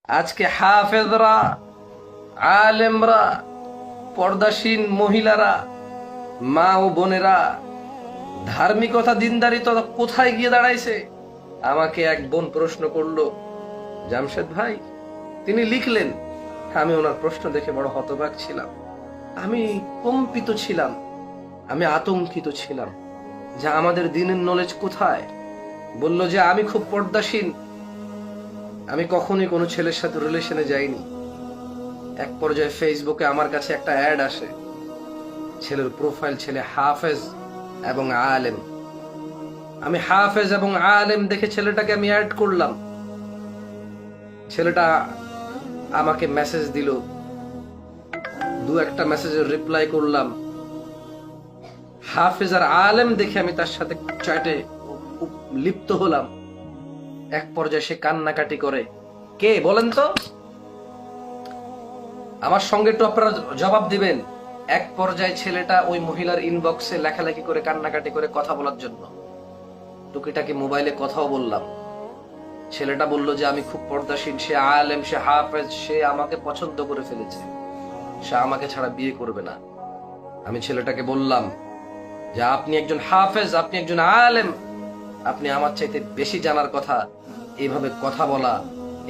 আজকে হাফেজরা, আলেমরা, পর্দাসীন মহিলারা, মা ও বোনেরা, ধার্মিকতা দিনদারিতা কোথায় গিয়ে দাঁড়াইছে? আমাকে এক বোন প্রশ্ন করলো, জামশেদ ভাই। তিনি লিখলেন, আমি ওনার প্রশ্ন দেখে বড় হতবাক ছিলাম, আমি কম্পিত ছিলাম, আমি আতঙ্কিত ছিলাম যে আমাদের দিনের নলেজ কোথায়। বলল যে আমি খুব পর্দাসীন, আমি কখনোই কোনো ছেলের সাথে রিলেশনে যাইনি। এক পর্যায়ে ফেসবুকে আমার কাছে একটা অ্যাড আসে, ছেলের প্রোফাইল, ছেলে হাফেজ এবং আলেম। আমি হাফেজ এবং আলেম দেখে ছেলেটাকে আমি অ্যাড করলাম। ছেলেটা আমাকে মেসেজ দিল, দু একটা মেসেজের রিপ্লাই করলাম। হাফেজ আর আলেম দেখে আমি তার সাথে চ্যাটে লিপ্ত হলাম। এক পর্যায়ে সে কান্নাকাটি করে। কে বলেন তো? আমার সঙ্গে একটু আপনারা জবাব দিবেন। এক পর্যায়ে ছেলেটা ওই মহিলার ইনবক্সে লেখালেখি করে, কান্নাকাটি করে কথা বলার জন্য। টুকিটাকি মোবাইলে কথাও বললাম। ছেলেটা বলল যে আমি খুব পর্দাসীন, সে আলেম, সে হাফেজ, সে আমাকে পছন্দ করে ফেলেছে, সে আমাকে ছাড়া বিয়ে করবে না। আমি ছেলেটাকে বললাম যে আপনি একজন হাফেজ, আপনি একজন আলেম, আপনি আমার চাইতে বেশি জানার কথা। এইভাবে কথা বলা,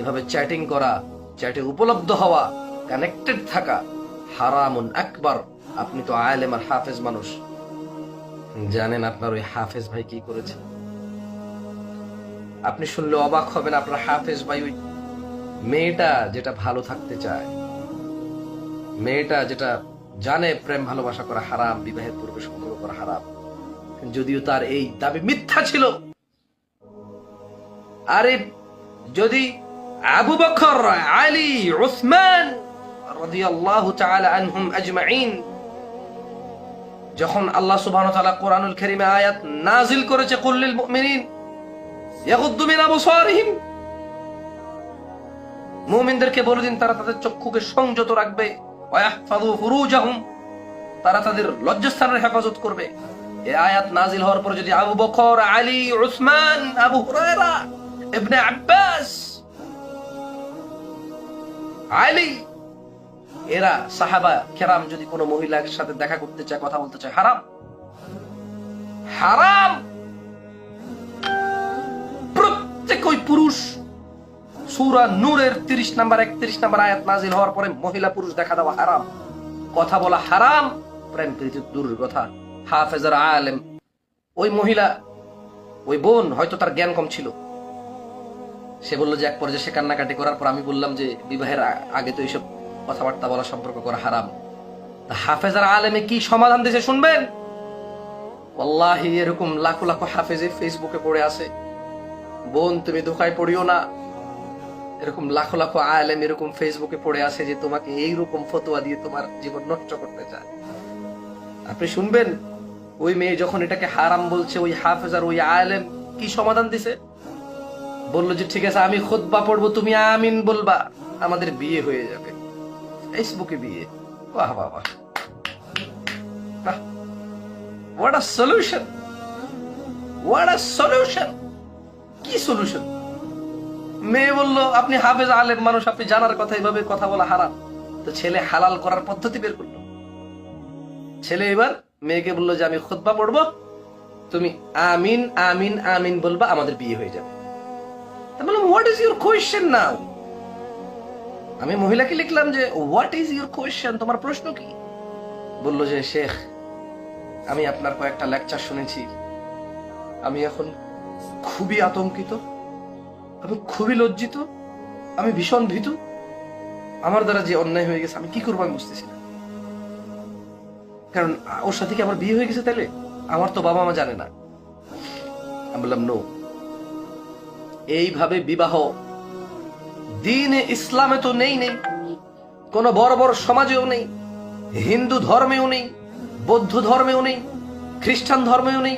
এভাবে চ্যাটিং করা, চ্যাটে উপলব্ধ হওয়া, কানেক্টেড থাকা হারামুন আকবার। আপনি তো আলেম আর হাফেজ মানুষ। জানেন আপনার ওই হাফেজ ভাই কি করেছে? আপনি শুনলে অবাক হবেন। আপনার হাফেজ ভাই ওই মেয়েটা যেটা ভালো থাকতে চায়, মেয়েটা যেটা জানে প্রেম ভালোবাসা করা হারাম, বিবাহের পূর্বে সম্পর্ক করা হারাম, যদিও তার এই দাবি মিথ্যা ছিল। আরে যদি আবু বকর, আলী, উসমান রাদিয়াল্লাহু তাআলা আনহুম আজমাইন, যখন আল্লাহ সুবহানাহু ওয়া তাআলা কোরআনুল কারীমে আয়াত নাজিল করেছে, কুল লিল মুমিনিন ইয়াগুদ্দু মিন আবসারিহিম, মুমিনদেরকে বলে দিন তারা তাদের চক্ষুকে সংযত রাখবে, ওয়া ইয়াহফাযু ফুরুজাহুম, তারা তাদের লজ্জাস্থানের হেফাজত করবে। এই আয়াত নাজিল হওয়ার পর যদি আবু বকর, আলী, উসমান, আবু হুরায়রা, ইবনে আব্বাস, আলী, এরা সাহাবা কেরাম যদি কোনো মহিলার সাথে দেখা করতে চায়, কথা বলতে চায়, হারাম, হারাম। প্রত্যেক ওই পুরুষ, সূরা নূরের 30 নাম্বার 31 নাম্বার আয়াত নাজিল হওয়ার পরে মহিলা পুরুষ দেখা দেওয়া হারাম, কথা বলা হারাম, প্রেম প্রীতি দূরের কথা। হাফেজ আর আলেম, ওই মহিলা, ওই বোন হয়তো তার জ্ঞান কম ছিল, সে বললো যে এক পর্যায়ে সে কান্নাকাটি করার পর আমি বললাম যে বিবাহের আগে তো এইসব কথাবার্তা বলা, সম্পর্ক করা হারাম। হাফেজ আর আলেমে কি সমাধান দিয়েছে শুনবেন? ওয়াল্লাহি এরকম লাখো লাখো হাফেজে ফেসবুকে পড়ে আছে। বোন তুমি ধোকায় পড়িও না। এরকম লাখো লাখো আলেম এরকম ফেসবুকে পড়ে আছে যে তোমাকে এইরকম ফতোয়া দিয়ে তোমার জীবন নষ্ট করতে চায়। আপনি শুনবেন ওই মেয়ে যখন এটাকে হারাম বলছে, ওই হাফেজ আর ওই আলেম কি সমাধান দিছে? বললো যে ঠিক আছে, আমি খুতবা পড়বো, তুমি আমিন বলবা, আমাদের বিয়ে হয়ে যাবে। ফেসবুকে বিয়ে! বাহ বাহ বাহ, what a solution, what a solution! কি সলিউশন? মেয়ে বলল আপনি হাফেজ আলেম মানুষ, আপনি জানার কথা, এইভাবে কথা বলা হারাম। তো ছেলে হালাল করার পদ্ধতি বের করলো। ছেলে এবার মেয়েকে বললো যে আমি খুতবা পড়বো, তুমি আমিন আমিন আমিন বলবা, আমাদের বিয়ে হয়ে যাবে। বললাম হোয়াট ইজ ইউর কোয়েশ্চেন নাও? আমি মহিলাকে লিখলাম যে হোয়াট ইজ ইউর কোয়েশ্চেন, তোমার প্রশ্ন কি? বললো যে শেখ, আমি আপনার কয়েকটা লেকচার শুনেছি, আমি এখন খুবই আতঙ্কিত, আমি খুবই লজ্জিত, আমি ভীষণ ভীতু, আমার দ্বারা যে অন্যায় হয়ে গেছে আমি কি করবো আমি বুঝতেছি না। কারণ ওর সাথে কি আমার বিয়ে হয়ে গেছে, তাইলে আমার তো বাবা মা জানে না। আমি বললাম নো, এইভাবে বিবাহ দ্বীনে ইসলামে তো নেই, নেই কোন বড় বড় সমাজেও নেই, হিন্দু ধর্মেও নেই, বৌদ্ধ ধর্মেও নেই, খ্রিস্টান ধর্মেও নেই,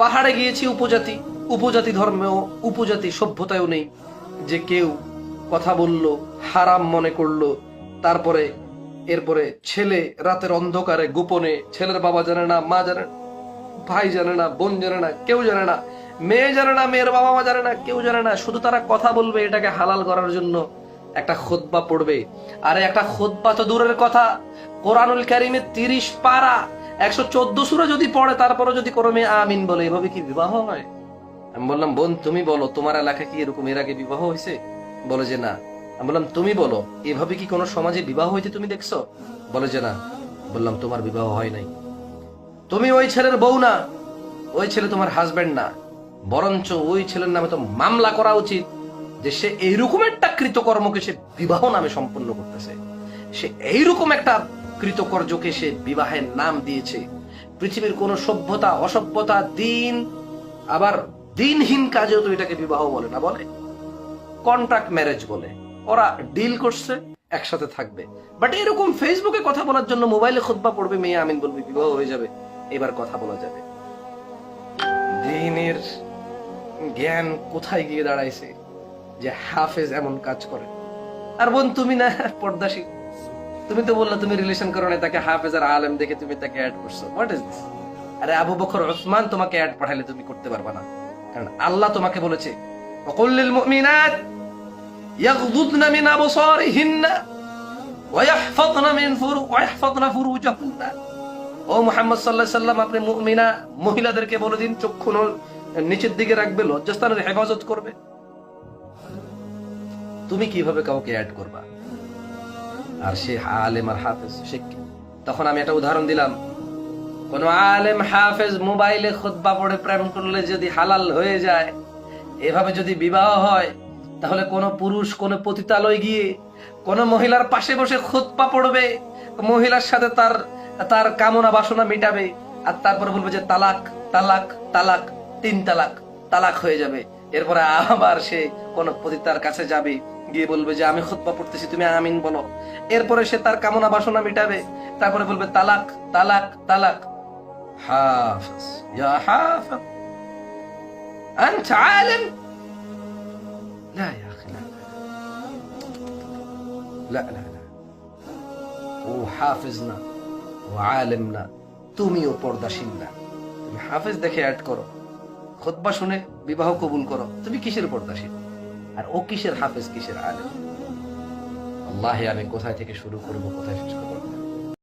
পাহাড়ে গিয়েছি উপজাতি, উপজাতি ধর্মেও, উপজাতি সভ্যতায়ও নেই যে কেউ কথা বলল হারাম মনে করলো, তারপরে এরপরে ছেলে রাতের অন্ধকারে গোপনে, ছেলের বাবা জানে না, মা জানে না, ভাই জানে না, বোন জানে না, কেউ জানে না, মেয়ে জানে না, মেয়ের বাবা মা জানে না, কেউ জানে না, শুধু তারা কথা বলবে এটাকে হালাল করার জন্য একটা খুতবা পড়বে। আরে একটা খুতবা তো দূরের কথা, কোরআনুল কারীমে 30 পারা 114 সূরা যদি পড়ে, তারপরে যদি কোনো মেয়ে আমিন বলে, এভাবে কি বিবাহ হয়? আমি বললাম, বোন তুমি বলো, তোমার এলাকায় কি এরকম এর আগে বিবাহ হয়েছে? বলে যে না। আমি বললাম, তুমি বলো, এভাবে কি কোনো সমাজে বিবাহ হইতে তুমি দেখছো? বলে যে না। বললাম, তোমার বিবাহ হয় নাই। তুমি ওই ছেলের বউ না, ওই ছেলে তোমার হাজবেন্ড না, বরঞ্চ ওই ছেলের নামে তো মামলা করা উচিত যে সে এইরকম একটা কৃতকর্মকে সে বিবাহ নামে সম্পন্ন করতেছে, সে এইরকম একটা কৃতকর্যকে সে বিবাহের নাম দিয়েছে। পৃথিবীর কোন সভ্যতা, অসভ্যতা, দিন, আবার দিনহীন কাজেও তো এটাকে বিবাহ বলে না, বলে কন্ট্রাক্ট ম্যারেজ বলে। ওরা ডিল করছে, একসাথে থাকবে। বাট এরকম ফেসবুকে কথা বলার জন্য মোবাইলে খুতবা পড়বে, মেয়ে আমিন বলবে, বিবাহ হয়ে যাবে, এবার কথা বলা যাবে। দিনের জ্ঞান কোথায় গিয়ে দাঁড়াইছে যে হাফেজ এমন কাজ করে? আর বোন তুমি না পর্দাশী, তুমি তো বললা তুমি রিলেশন করো না, তাকে হাফেজ আর আলেম দেখে তুমি তাকে অ্যাড করছো। What is this? আরে আবু বকর ওসমান তোমাকে অ্যাড পাঠাইলে তুমি করতে পারবা না, কারণ আল্লাহ তোমাকে বলেছে ওয়াকুল লিল মুমিনাত ইয়াগদুদনা মিন আবসারিহিন্না ওয়া ইয়াহফাযনা ফুরুজাহুন্না। ও মুহাম্মদ সাল্লাল্লাহু আলাইহি সাল্লাম, আপনি মুমিনা মহিলাদেরকে বলে দিন চক্ষু নিচের দিকে রাখবে, লজ্জাস্থানের হেফাজত করবে। তুমি কিভাবে কাউকে অ্যাড করবা? আর সে আলেম আর হাফেজ, সে তখন আমি একটা উদাহরণ দিলাম, কোন আলেম হাফেজ মোবাইলে খুতবা পড়ে প্রেম করলে যদি হালাল হয়ে যায়, এভাবে যদি বিবাহ হয়, তাহলে কোন পুরুষ কোন পতিতালয় গিয়ে কোন মহিলার পাশে বসে খুতবা পড়বে, মহিলার সাথে তার তার কামনা বাসনা মিটাবে, আর তারপরে বলবে যে তালাক তালাক তালাক, 3 তালাক, তালাক হয়ে যাবে। এরপরে আবার সে কোন পতিতার কাছে যাবে, গিয়ে বলবে যে আমি খুতবা পড়তেছি, তুমি আমিন বলো। এরপরে সে তার কামনা বাসনা মিটাবে, তারপরে বলবে তালাক তালাক তালাক। হাফেজ, ইয়া হাফেজ আনতা আলিম? لا يا اخي لا لا لا لا, ও হাফেজ না, ও আলেম না, তুমিও পর্দাশীল না। তুমি হাফেজ দেখে অ্যাড করো, খুতবা শুনে বিবাহ কবুল করো, তুমি কিসের পর্দাশীল? আর ও কিসের হাফেজ, কিসের আলেম? আল্লাহে আমি কোথায় থেকে শুরু করবো, কোথায় শেষ করবো?